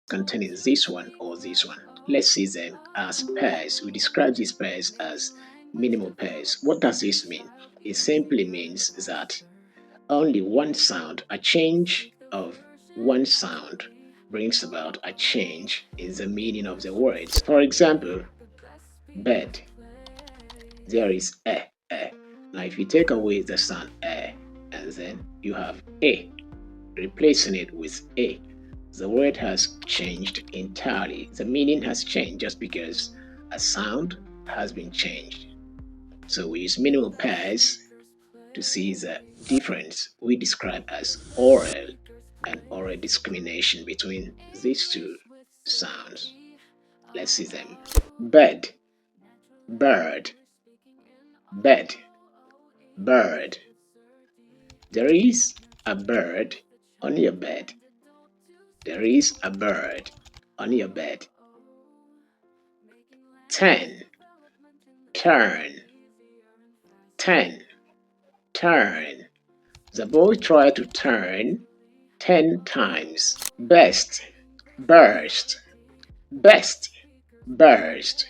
containing this one or this one. Let's see them as pairs. We describe these pairs as minimal pairs. What does this mean? It simply means that only one sound, a change of one sound, brings about a change in the meaning of the words. For example, bed. There is a. Now, if you take away the sound and then you have a, replacing it with a, the word has changed entirely. The meaning has changed just because a sound has been changed. So we use minimal pairs to see the difference we describe as oral and oral discrimination between these two sounds. Let's see them. Bed, bird, bed, bird. There is a bird on your bed. There is a bird on your bed. 10. Turn. 10. Turn. The boy tried to turn 10 times. Best. Burst. Best. Burst.